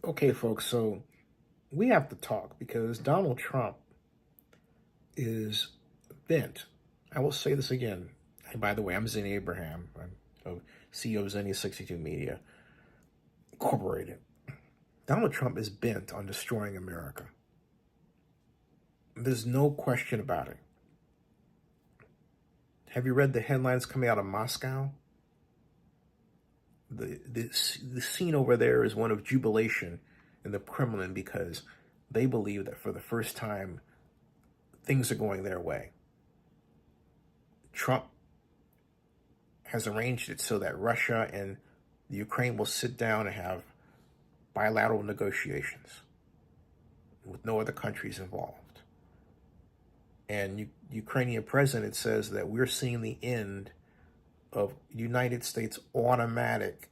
Okay, folks, so we have to talk because Donald Trump is bent. I will say this again. And by the way, I'm Zennie Abraham. I'm CEO of Zennie 62 Media Incorporated. Donald Trump is bent on destroying America. There's no question about it. Have you read the headlines coming out of Moscow? The scene over there is one of jubilation in the Kremlin because they believe that for the first time things are going their way. Trump has arranged it so that Russia and the Ukraine will sit down and have bilateral negotiations with no other countries involved. And Ukrainian president says that we're seeing the end of United States automatic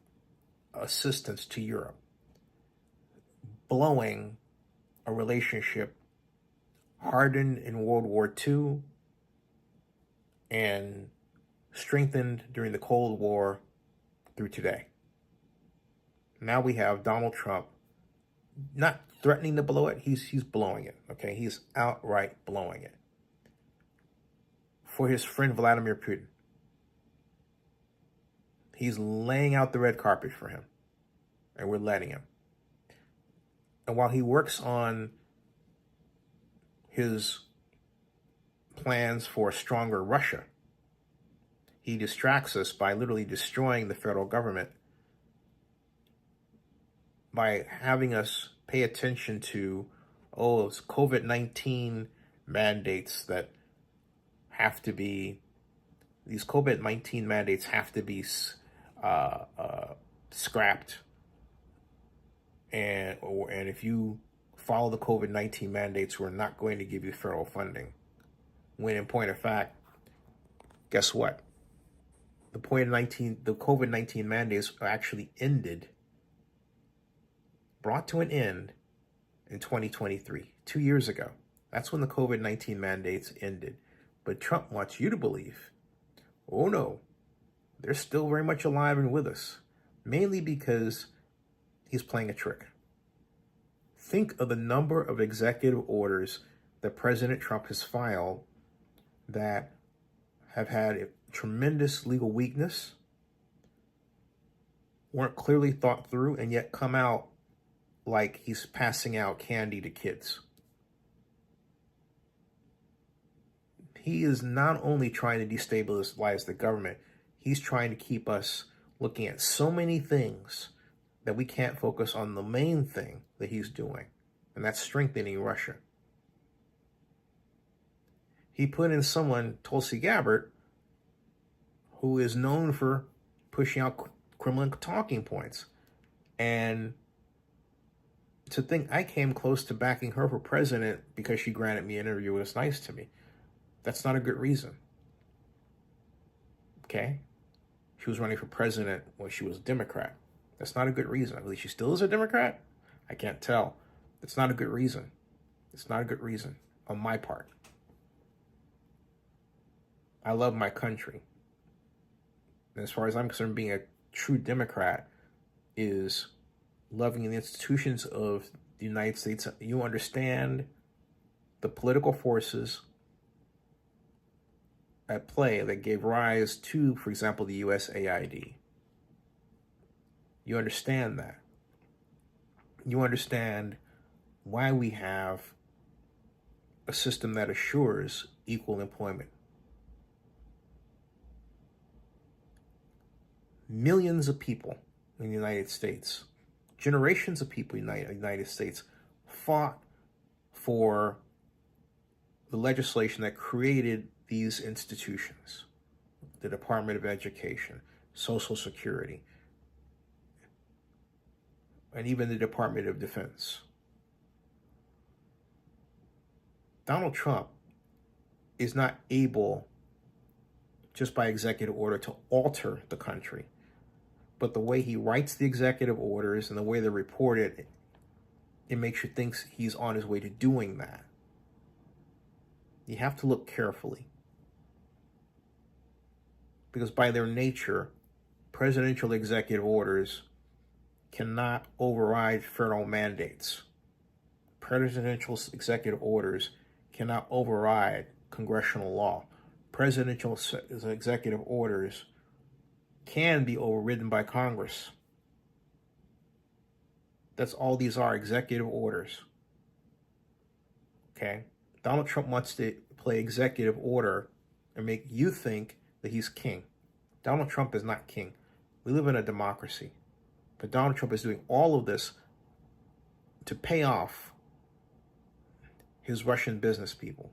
assistance to Europe, blowing a relationship hardened in World War II and strengthened during the Cold War through today. Now we have Donald Trump not threatening to blow it, he's blowing it, okay? He's outright blowing it for his friend Vladimir Putin. He's laying out the red carpet for him, and we're letting him. And while he works on his plans for a stronger Russia, he distracts us by literally destroying the federal government by having us pay attention to, it's COVID-19 mandates that have to be, these COVID-19 mandates have to be scrapped. And if you follow the COVID-19 mandates, we're not going to give you federal funding. When in point of fact, guess what? The COVID-19 mandates are actually brought to an end in 2023, 2 years ago. That's when the COVID-19 mandates ended. But Trump wants you to believe, oh no, they're still very much alive and with us, mainly because he's playing a trick. Think of the number of executive orders that President Trump has filed that have had a tremendous legal weakness, weren't clearly thought through, and yet come out like he's passing out candy to kids. He is not only trying to destabilize the government, he's trying to keep us looking at so many things that we can't focus on the main thing that he's doing, and that's strengthening Russia. He put in someone, Tulsi Gabbard, who is known for pushing out Kremlin talking points. And to think I came close to backing her for president because she granted me an interview was nice to me. That's not a good reason. Okay? She was running for president when she was a Democrat. That's not a good reason. I believe she still is a Democrat. I can't tell. It's not a good reason. It's not a good reason on my part. I love my country. And as far as I'm concerned, being a true Democrat is loving the institutions of the United States. You understand the political forces at play that gave rise to, for example, the USAID. You understand that. You understand why we have a system that assures equal employment. Millions of people in the United States, generations of people in the United States fought for the legislation that created these institutions, the Department of Education, Social Security, and even the Department of Defense. Donald Trump is not able, just by executive order, to alter the country. But the way he writes the executive orders and the way they're reported, it makes you think he's on his way to doing that. You have to look carefully. Because by their nature, presidential executive orders cannot override federal mandates. Presidential executive orders cannot override congressional law. Presidential executive orders can be overridden by Congress. That's all these are, executive orders. Okay? Donald Trump wants to play executive order and make you think that he's king. Donald Trump is not king. We live in a democracy. But Donald Trump is doing all of this to pay off his Russian business people.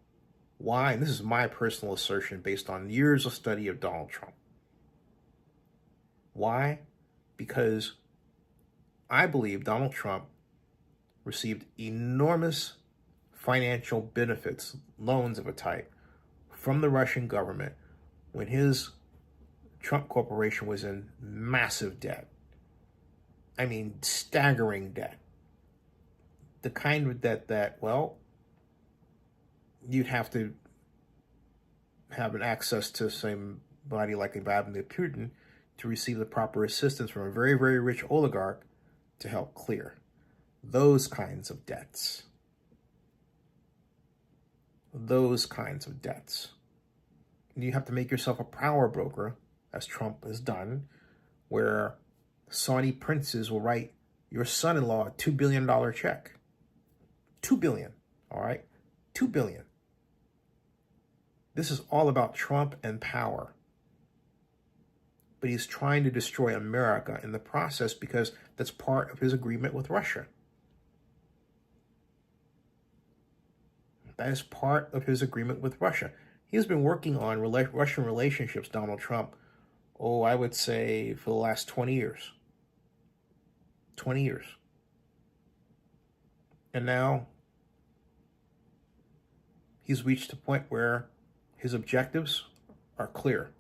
Why? And this is my personal assertion based on years of study of Donald Trump. Why? Because I believe Donald Trump received enormous financial benefits, loans of a type, from the Russian government when his Trump Corporation was in massive debt. I mean, staggering debt. The kind of debt that, well, you'd have to have an access to somebody like Vladimir Putin to receive the proper assistance from a very, very rich oligarch to help clear those kinds of debts. Those kinds of debts. And you have to make yourself a power broker, as Trump has done, where Saudi princes will write your son-in-law a $2 billion check. $2 billion, all right? $2 billion. This is all about Trump and power. But he's trying to destroy America in the process because that's part of his agreement with Russia. That is part of his agreement with Russia. He has been working on Russian relationships, Donald Trump, I would say for the last 20 years. 20 years. And now he's reached a point where his objectives are clear,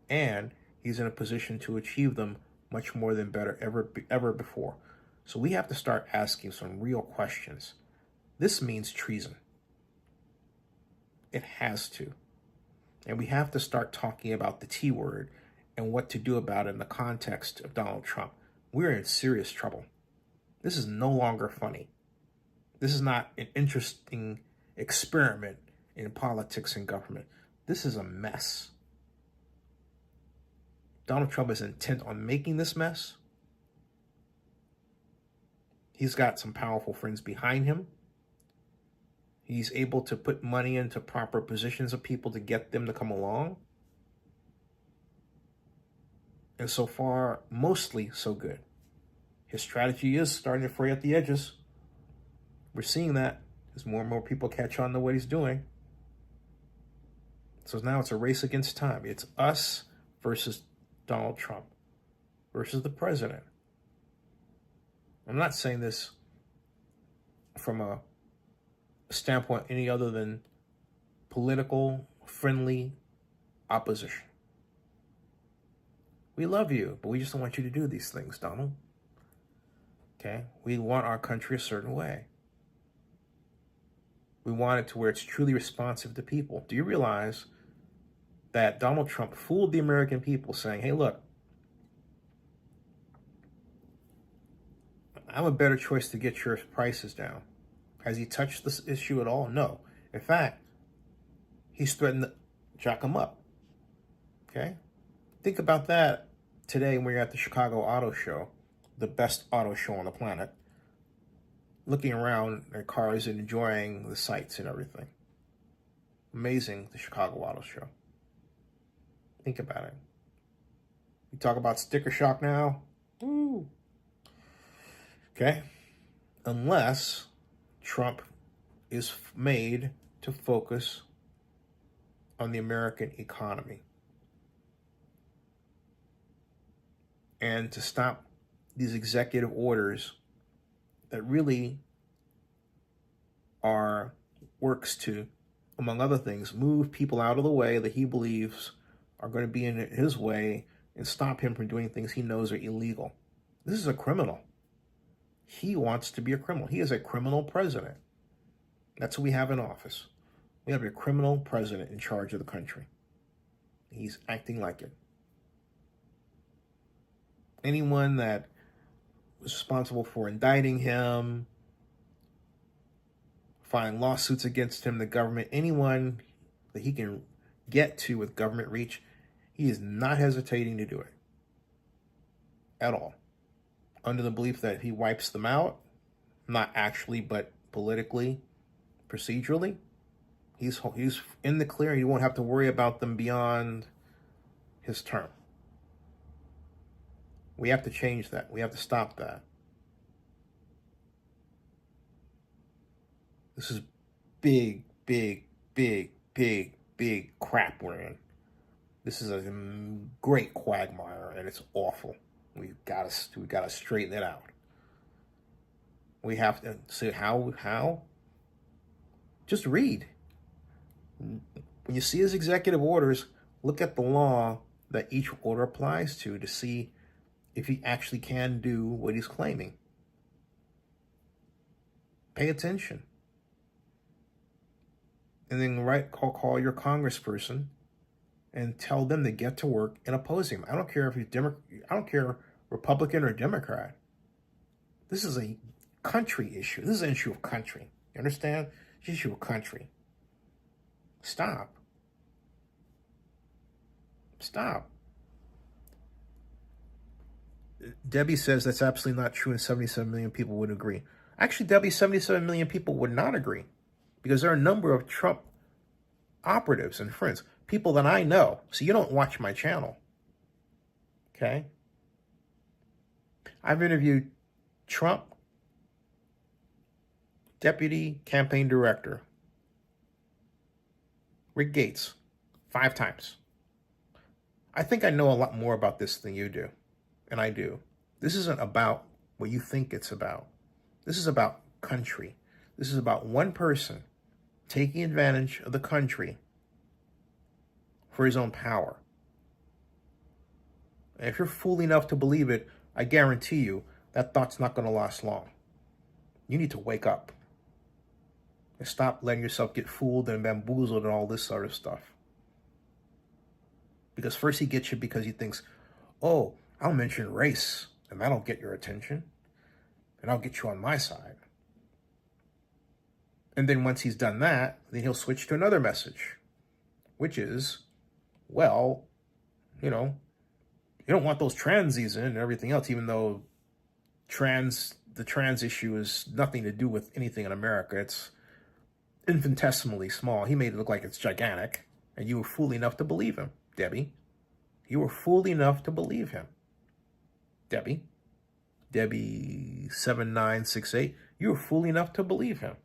and he's in a position to achieve them much more than ever before. So we have to start asking some real questions. This means treason. It has to. And we have to start talking about the T word and what to do about it in the context of Donald Trump. We're in serious trouble. This is no longer funny. This is not an interesting experiment in politics and government. This is a mess. Donald Trump is intent on making this mess. He's got some powerful friends behind him. He's able to put money into proper positions of people to get them to come along. And so far, mostly so good. His strategy is starting to fray at the edges. We're seeing that as more and more people catch on to what he's doing. So now it's a race against time. It's us versus Donald Trump versus the president. I'm not saying this from a standpoint any other than political, friendly opposition. We love you, but we just don't want you to do these things, Donald. Okay? We want our country a certain way. We want it to where it's truly responsive to people. Do you realize that Donald Trump fooled the American people saying, hey, look, I'm a better choice to get your prices down. Has he touched this issue at all? No. In fact, he's threatened to jack them up. Okay? Think about that today when you're at the Chicago Auto Show, the best auto show on the planet, looking around at cars and enjoying the sights and everything. Amazing, the Chicago Auto Show. Think about it. We talk about sticker shock now. Woo. Okay? Unless Trump is made to focus on the American economy and to stop these executive orders that really works to, among other things, move people out of the way that he believes are going to be in his way and stop him from doing things he knows are illegal. This is a criminal. He wants to be a criminal. He is a criminal president. That's what we have in office. We have a criminal president in charge of the country. He's acting like it. Anyone that was responsible for indicting him, filing lawsuits against him, the government, anyone that he can get to with government reach, he is not hesitating to do it at all, under the belief that if he wipes them out, not actually, but politically, procedurally, he's in the clear. He won't have to worry about them beyond his term. We have to change that. We have to stop that. This is big, big, big, big, big crap we're in. This is a great quagmire, and it's awful. We've got to straighten it out. We have to see how. Just read. When you see his executive orders, look at the law that each order applies to see if he actually can do what he's claiming. Pay attention. And then call your congressperson and tell them to get to work and oppose him. I don't care if he's I don't care Republican or Democrat. This is a country issue. This is an issue of country. You understand? It's an issue of country. Stop. Stop. Debbie says that's absolutely not true, and 77 million people would agree. Actually, Debbie, 77 million people would not agree, because there are a number of Trump operatives and friends, people that I know. So you don't watch my channel. Okay? I've interviewed Trump Deputy Campaign Director Rick Gates 5 times. I think I know a lot more about this than you do. And I do. This isn't about what you think it's about. This is about country. This is about one person taking advantage of the country for his own power. And if you're fool enough to believe it, I guarantee you that thought's not going to last long. You need to wake up and stop letting yourself get fooled and bamboozled and all this sort of stuff. Because first he gets you because he thinks, oh, I'll mention race, and that'll get your attention, and I'll get you on my side. And then once he's done that, then he'll switch to another message, which is, well, you don't want those transies in and everything else, even though the trans issue is nothing to do with anything in America. It's infinitesimally small. He made it look like it's gigantic, and you were fool enough to believe him, Debbie. You were fool enough to believe him. Debbie 7968, you were fool enough to believe him.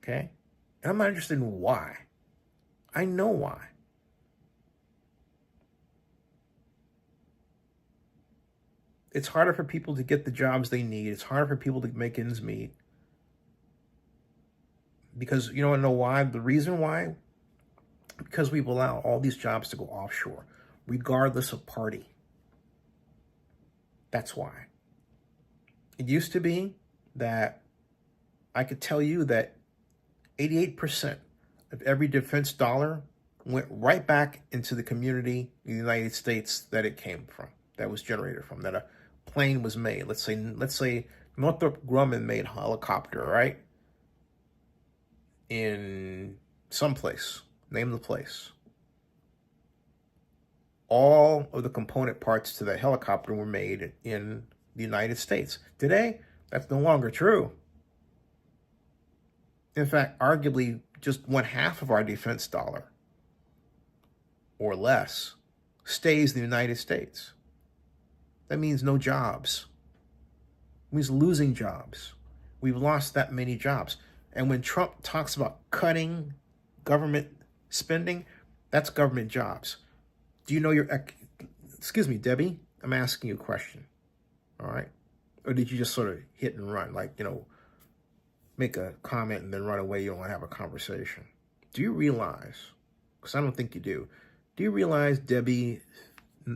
Okay? And I'm not interested in why. I know why. It's harder for people to get the jobs they need. It's harder for people to make ends meet. Because you don't know why? The reason why? Because we've allowed all these jobs to go offshore, regardless of party. That's why. It used to be that I could tell you that 88% of every defense dollar went right back into the community in the United States that it came from, that was generated from, that a plane was made. Let's say Northrop Grumman made a helicopter, right? In some place. Name the place. All of the component parts to that helicopter were made in the United States. Today, that's no longer true. In fact, arguably just 1/2 of our defense dollar or less stays in the United States. That means no jobs. It means losing jobs. We've lost that many jobs. And when Trump talks about cutting government spending, that's government jobs. Do you know excuse me, Debbie, I'm asking you a question, all right? Or did you just sort of hit and run, like, make a comment and then run away, you don't want to have a conversation? Do you realize, because I don't think you do you realize, Debbie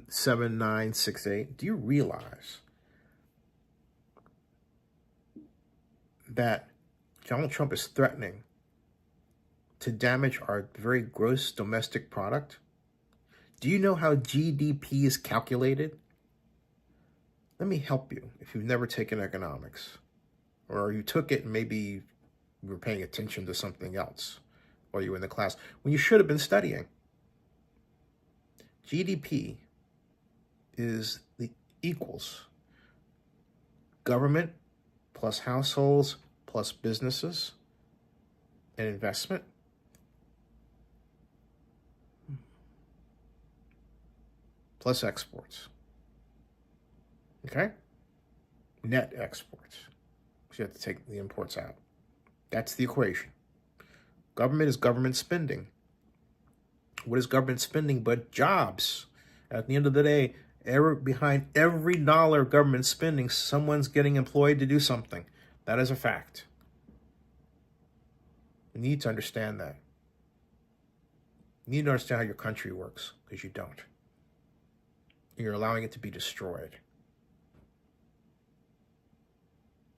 7968, do you realize that Donald Trump is threatening to damage our very gross domestic product? Do you know how GDP is calculated? Let me help you if you've never taken economics, or you took it and maybe you were paying attention to something else while you were in the class when you should have been studying. GDP is the equals government plus households plus businesses and investment plus exports. Okay? Net exports. So you have to take the imports out. That's the equation. Government is government spending. What is government spending but jobs? At the end of the day, behind every dollar of government spending, someone's getting employed to do something. That is a fact. You need to understand that. You need to understand how your country works, because you don't. And you're allowing it to be destroyed.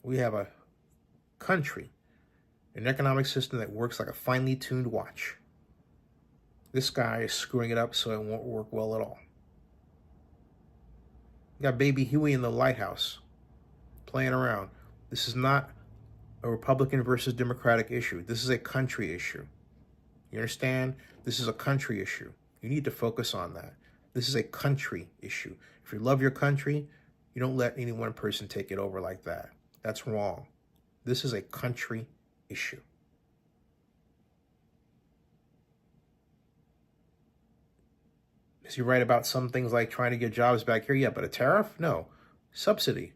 We have a country, an economic system that works like a finely tuned watch. This guy is screwing it up so it won't work well at all. You got baby Huey in the lighthouse playing around. This is not a Republican versus Democratic issue. This is a country issue. You understand? This is a country issue. You need to focus on that. This is a country issue. If you love your country, you don't let any one person take it over like that. That's wrong. This is a country issue. Is he right about some things like trying to get jobs back here? Yeah, but a tariff? No. Subsidy.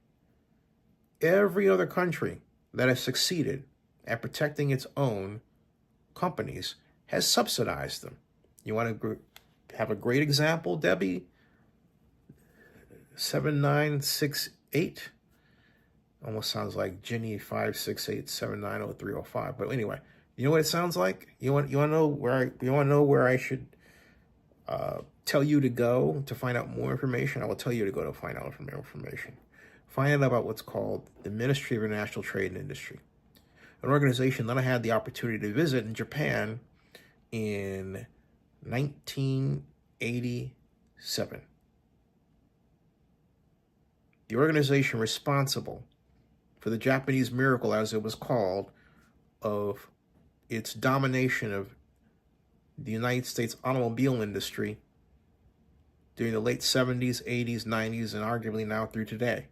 Every other country that has succeeded at protecting its own companies has subsidized them. You want to have a great example, Debbie? 7968. Almost sounds like Ginny 568790305. But anyway, you know what it sounds like? You want to know where I should tell you to go to find out more information? I will tell you to go to find out more information. Find out about what's called the Ministry of International Trade and Industry, an organization that I had the opportunity to visit in Japan in 1987. The organization responsible for the Japanese miracle, as it was called, of its domination of the United States automobile industry during the late 70s, 80s, 90s, and arguably now through today.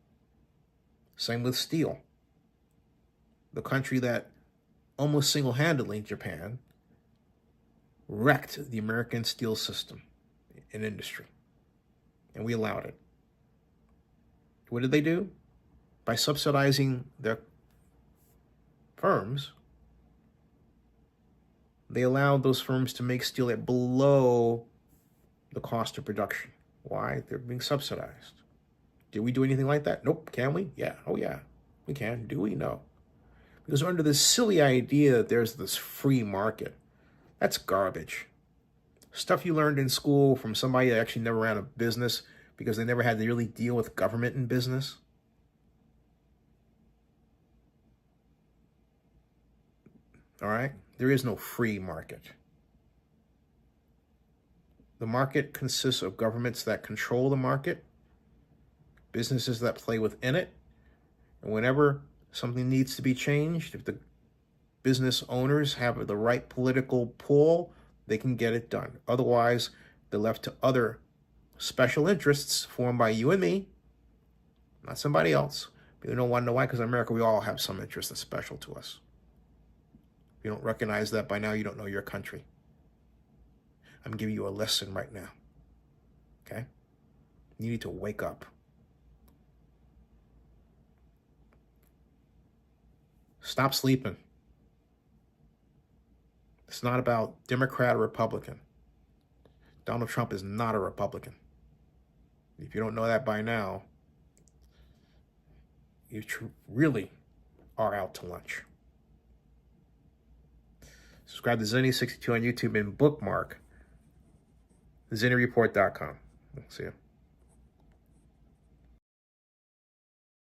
Same with steel. The country that almost single-handedly, Japan, wrecked the American steel system and industry. And we allowed it. What did they do? By subsidizing their firms, they allowed those firms to make steel at below the cost of production. Why? They're being subsidized. Did we do anything like that? Nope. Can we? Yeah. Oh, yeah. We can. Do we? No. Because under this silly idea that there's this free market, that's garbage. Stuff you learned in school from somebody that actually never ran a business because they never had to really deal with government in business. All right? There is no free market. The market consists of governments that control the market, businesses that play within it, and whenever something needs to be changed, if the business owners have the right political pull, they can get it done. Otherwise, they're left to other special interests formed by you and me, not somebody else. But you don't want to know why, because in America, we all have some interest that's special to us. If you don't recognize that by now, you don't know your country. I'm giving you a lesson right now. Okay? You need to wake up. Stop sleeping. It's not about Democrat or Republican. Donald Trump is not a Republican. If you don't know that by now, you really are out to lunch. Subscribe to Zennie62 on YouTube and bookmark ZennieReport.com. See you.